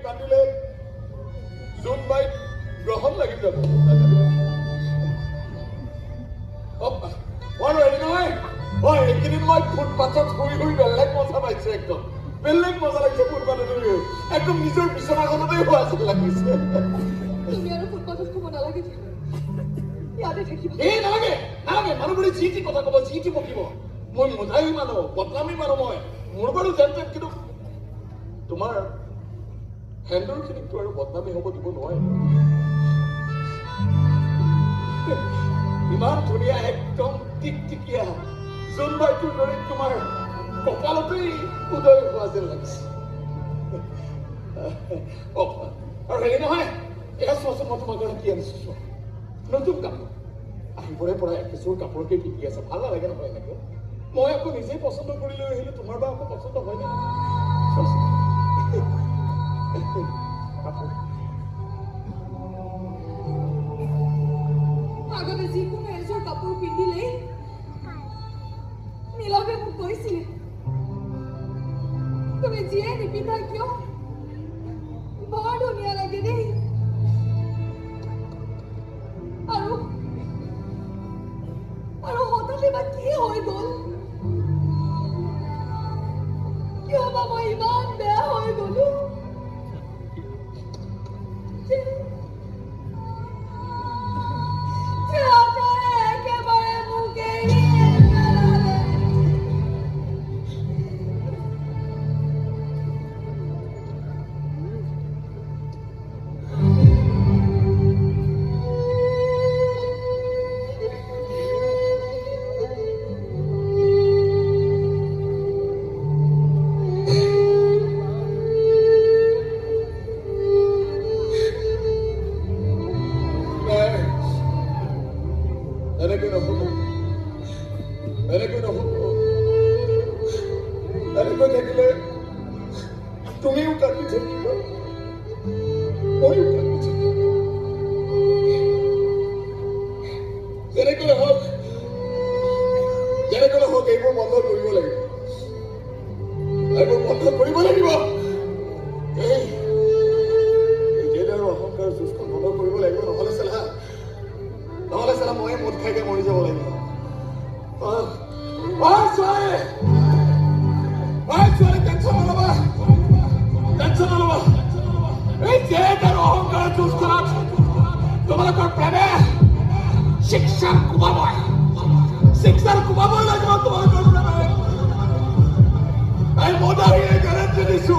কান্দিলে জোনবাইত গ্ৰহণ লাগি যাব হেৰি নহয় এইকেইদিন মই ফুটপাথত শুই শুই বেলেগ মজা পাইছো একদম বেলেগ মজা লাগিছে ফুটপাথত শুই একদম নিজৰ বিচনাখনতে হোৱা যেন লাগিছে তুমি আৰু ফুটপাথত শুব নালাগে ইয়াতে থাকিবা নালাগে নালাগে মানুহবোৰে যি টি কথা ক'ব যি টি বকিব মই মজাই মানো বদনামী মানো মই মোৰ বাৰু যেন তেন কিন্তু তোমাৰ হেণ্ডলখিনিকতো আৰু বদনামী হ'ব দিব নোৱাৰে ইমান ধুনীয়া একদম টিকটিকিয়া জোনবাইটোৰ দৰে তোমাৰ কপালতেই উদয় হোৱা যেন লাগিছে আৰু হেৰি নহয় এয়া চোৱাচোন মই তোমাৰ কাৰণে কি আনিছো চোৱা নতুন কাপোৰ আহিবৰে পৰা একেযোৰ কাপোৰকে পিন্ধি আছে ভাল নালাগে নহয় এনেকৈ মই আকৌ নিজেই পচন্দ কৰি লৈ আহিলো তোমাৰ বা আকৌ পচন্দ হয় নে আগতে যিকোনো এযোৰ কাপোৰ পিন্ধিলেই নীলৱে মোক কৈছিলে তুমি যিয়ে নিপিন্ধা কিয় বৰ ধুনীয়া লাগে দেই আৰু হঠাতে বা কি হৈ গ'ল কিয় বা মই ইমান বেয়া হৈ গ'লো একেবাৰে মোক এৰি পেলালে এনেকৈ থাকিলে তুমিও কাটি থাকিব ময়ো কাটি থাকিব যেনেকৈ হওক এইবোৰ বন্ধ কৰিব লাগিব এই জেল আৰু অহংকাৰ যুঁজখন বন্ধ কৰিব লাগিব নহ'লে চালা ময়ে মদ খাইকে মৰি যাব লাগিব টেনচন নল'বা এই জেদ আৰু অহংকাৰ যুঁজখনত তোমালোকৰ প্ৰেমে শিক্ষাৰ কোবাবই লাগিব তোমালোকৰ প্ৰেমে এই মদাৰীয়ে গেৰেণ্টি দিছো